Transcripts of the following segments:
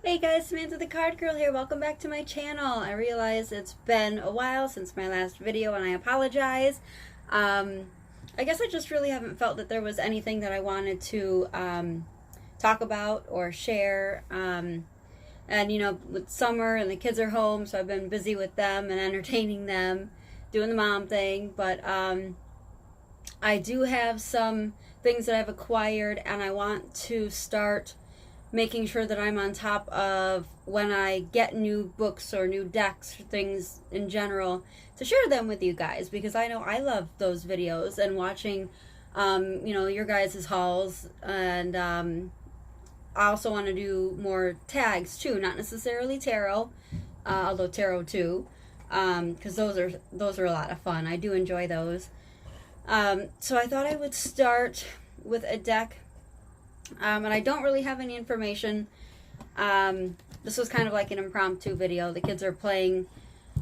Hey guys, Samantha the Card Girl here. Welcome back to my channel. I realize it's been a while since my last video and I apologize. I guess I just really haven't felt that there was anything that I wanted to talk about or share. And you know, with summer and the kids are home, so I've been busy with them and entertaining them, doing the mom thing. But I do have some things that I've acquired and I want to start making sure that I'm on top of when I get new books or new decks or things in general to share them with you guys, because I know I love those videos and watching you know, your guys' hauls. And I also want to do more tags too, not necessarily tarot, although tarot too, because those are a lot of fun. I do enjoy those. So I thought I would start with a deck. And I don't really have any information. This was kind of like an impromptu video. The kids are playing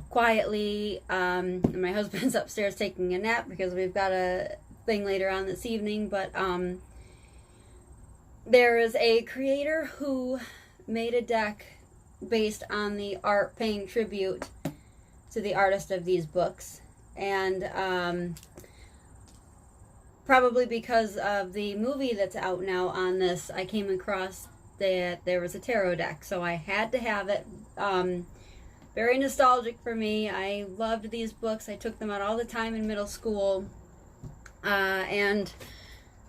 quietly, and my husband's upstairs taking a nap because we've got a thing later on this evening. But there is a creator who made a deck based on the art, paying tribute to the artist of these books. And probably because of the movie that's out now on this, I came across that there was a tarot deck, so I had to have it. Very nostalgic for me. I loved these books. I took them out all the time in middle school. And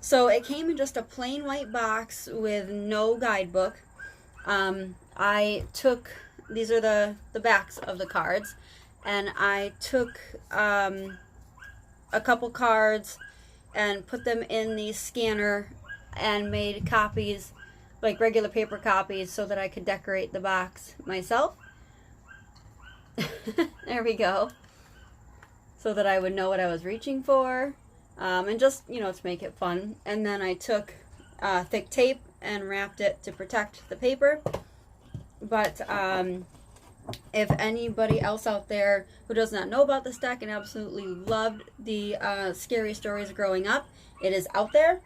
so it came in just a plain white box with no guidebook. I took, these are the backs of the cards, and I took a couple cards and put them in the scanner and made copies, like regular paper copies, so that I could decorate the box myself. There we go. So that I would know what I was reaching for, and just, you know, to make it fun. And then I took thick tape and wrapped it to protect the paper. But if anybody else out there who does not know about this deck and absolutely loved the scary stories growing up, it is out there.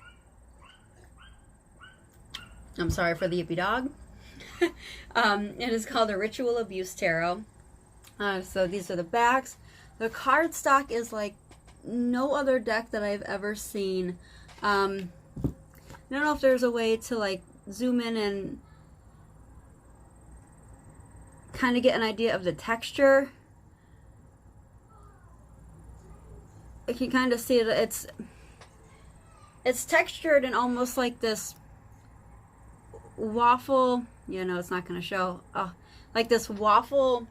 I'm sorry for the yippy dog. It is called the Ritual Abuse Tarot. So these are the backs. The card stock is like no other deck that I've ever seen. I don't know if there's a way to like zoom in and kind of get an idea of the texture. You can kind of see it. It's textured in almost like this waffle. Yeah, no, it's not going to show. Oh, like this waffle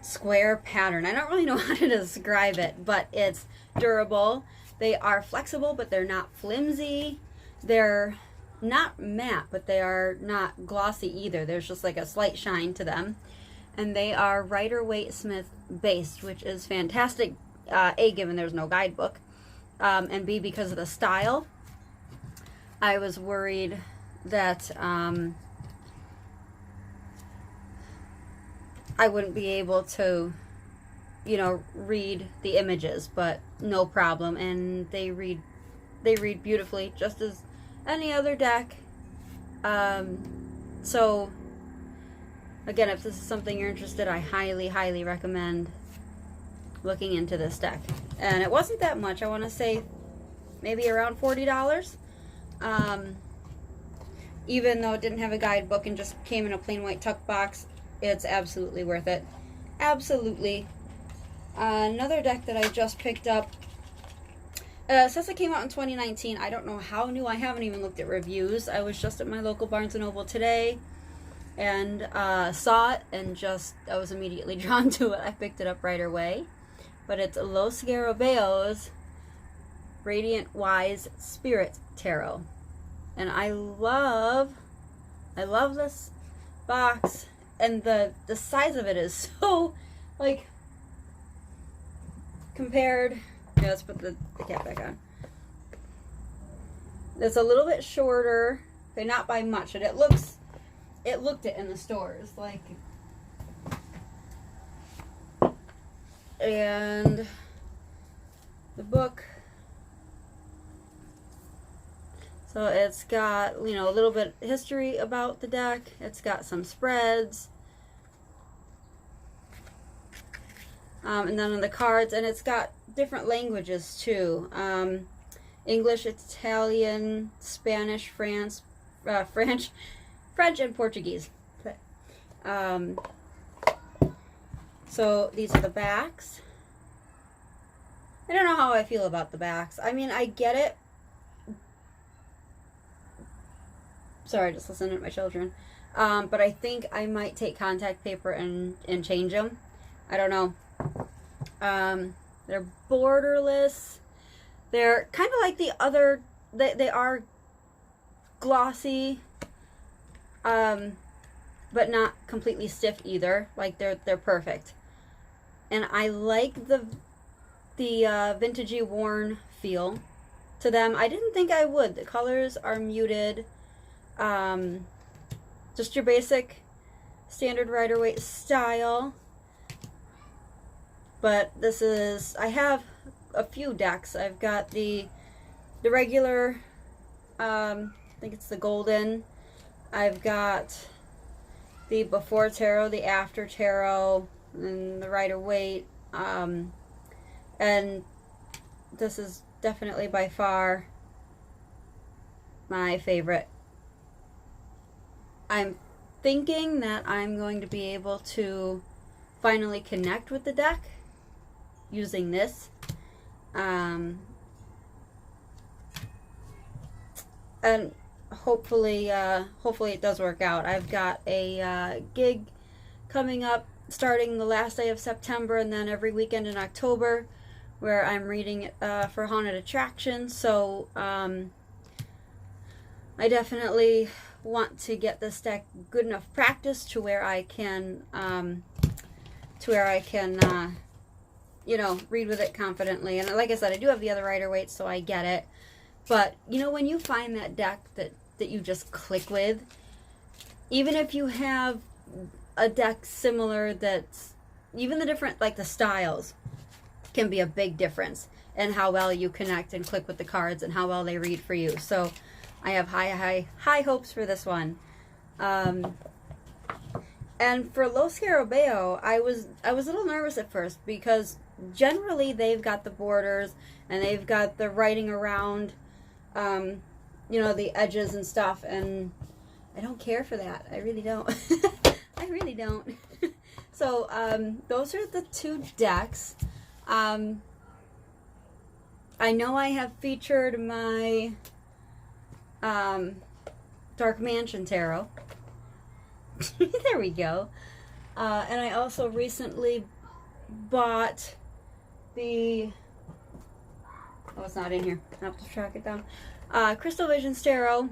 square pattern. I don't really know how to describe it, but it's durable. They are flexible, but they're not flimsy. They're not matte, but they are not glossy either. There's just like a slight shine to them. And they are Rider-Waite Smith based, which is fantastic. A, given there's no guidebook, and B, because of the style. I was worried that I wouldn't be able to, you know, read the images, but no problem. And they read beautifully, just as any other deck. So again, if this is something you're interested, I highly recommend looking into this deck. And it wasn't that much. I want to say maybe around $40. Even though it didn't have a guidebook and just came in a plain white tuck box, it's absolutely worth it. Absolutely. Another deck that I just picked up, since it came out in 2019, I don't know how new. I haven't even looked at reviews. I was just at my local Barnes & Noble today and saw it and just, I was immediately drawn to it. I picked it up right away. But it's Los Garabaos Radiant Wise Spirit Tarot. And I love this box. And the size of it is so, like, compared. Yeah, let's put the cap back on. It's a little bit shorter, okay, not by much, but it looked it in the stores, like. And the book. So it's got, you know, a little bit history about the deck. It's got some spreads. And then on the cards, and it's got different languages too. English, Italian, Spanish, French, and Portuguese. So these are the backs. I don't know how I feel about the backs. I mean, I get it. Sorry, just listening to my children. But I think I might take contact paper and change them. I don't know. They're borderless. They're kind of like the other. They are glossy, but not completely stiff either. Like they're perfect. And I like the vintagey worn feel to them. I didn't think I would. The colors are muted. Just your basic standard Rider-Waite style. But this is, I have a few decks. I've got the regular, I think it's the golden. I've got the before tarot, the after tarot, and the Rider-Waite. And this is definitely by far my favorite. I'm thinking that I'm going to be able to finally connect with the deck using this. And hopefully it does work out. I've got a gig coming up starting the last day of September and then every weekend in October where I'm reading for Haunted Attraction. So I definitely want to get this deck good enough practice to where I can you know, read with it confidently. And like I said, I do have the other Rider-Waite, so I get it. But you know, when you find that deck that you just click with, even if you have a deck similar, that's even the different, like the styles can be a big difference in how well you connect and click with the cards and how well they read for you. So I have high hopes for this one. And for Los Scarabeo, I was a little nervous at first because generally they've got the borders and they've got the writing around, you know, the edges and stuff, and I don't care for that. I really don't. I really don't. So those are the two decks. I know I have featured my Dark Mansion Tarot. There we go. And I also recently bought the, oh, it's not in here. I have to track it down. Crystal Visions Tarot.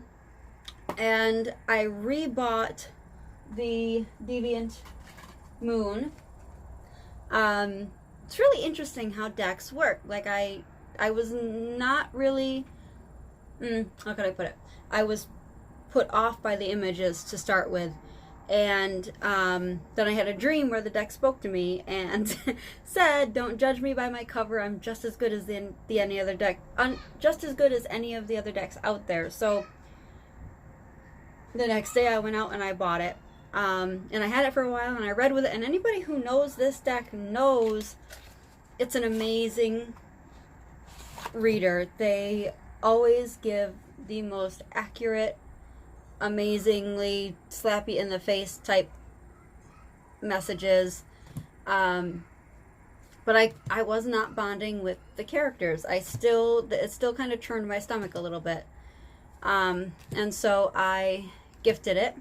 And I rebought the Deviant Moon. It's really interesting how decks work. Like I was not really, how could I put it? I was put off by the images to start with. And then I had a dream where the deck spoke to me and said, "Don't judge me by my cover. I'm just as good as any other deck, just as good as any of the other decks out there." So the next day I went out and I bought it, and I had it for a while and I read with it. And anybody who knows this deck knows it's an amazing reader. They always give the most accurate, amazingly slappy in the face type messages, but I was not bonding with the characters. It still kind of turned my stomach a little bit, and so I gifted it.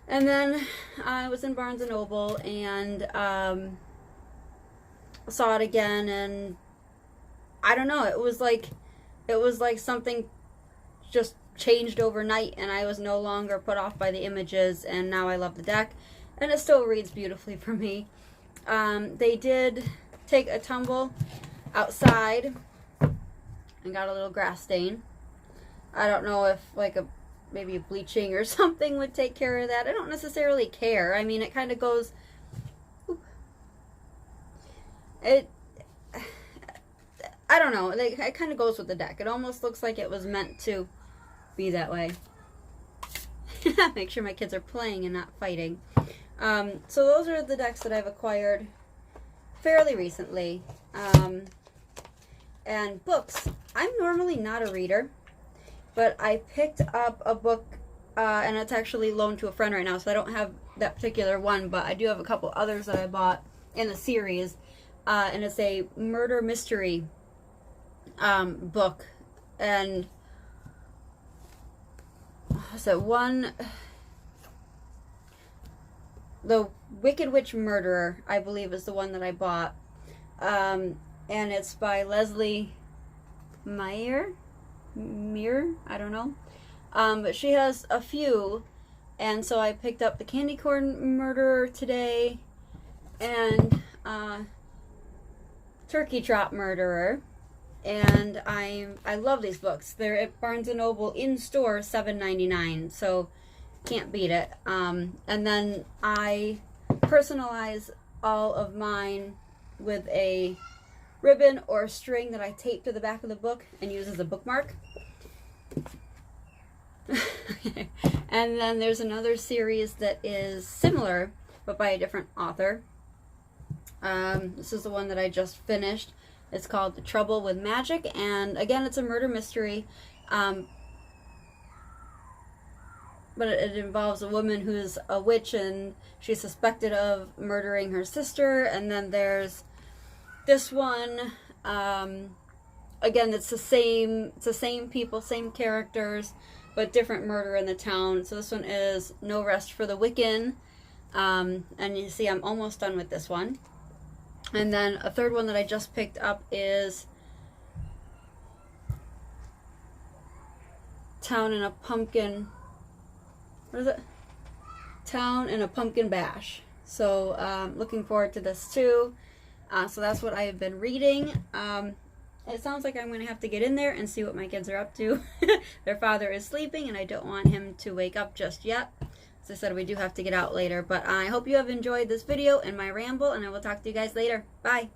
And then I was in Barnes and Noble and saw it again, and I don't know, it was like something just changed overnight, and I was no longer put off by the images, and now I love the deck, and it still reads beautifully for me. They did take a tumble outside and got a little grass stain. I don't know if like maybe a bleaching or something would take care of that. I don't necessarily care. I mean, it kind of goes, I don't know, it kind of goes with the deck. It almost looks like it was meant to be that way. Make sure my kids are playing and not fighting. So those are the decks that I've acquired fairly recently. And books. I'm normally not a reader, but I picked up a book, and it's actually loaned to a friend right now, so I don't have that particular one, but I do have a couple others that I bought in the series, and it's a murder mystery book. And so The Wicked Witch Murderer, I believe, is the one that I bought. And it's by Leslie Meyer, I don't know. But she has a few, and so I picked up The Candy Corn Murderer today, and Turkey Trot Murderer. And I love these books. They're at Barnes & Noble in store, $7.99, so can't beat it. And then I personalize all of mine with a ribbon or string that I tape to the back of the book and use as a bookmark. And then there's another series that is similar, but by a different author. This is the one that I just finished. It's called The Trouble with Magic, and again, it's a murder mystery. But it involves a woman who's a witch, and she's suspected of murdering her sister. And then there's this one. Again, it's the same people, same characters, but different murder in the town. So this one is No Rest for the Wiccan. And you see, I'm almost done with this one. And then a third one that I just picked up is Town in a Pumpkin. What is it? Town in a Pumpkin Bash. So looking forward to this too. So that's what I have been reading. It sounds like I'm going to have to get in there and see what my kids are up to. Their father is sleeping, and I don't want him to wake up just yet. As I said, we do have to get out later. But I hope you have enjoyed this video and my ramble, and I will talk to you guys later. Bye.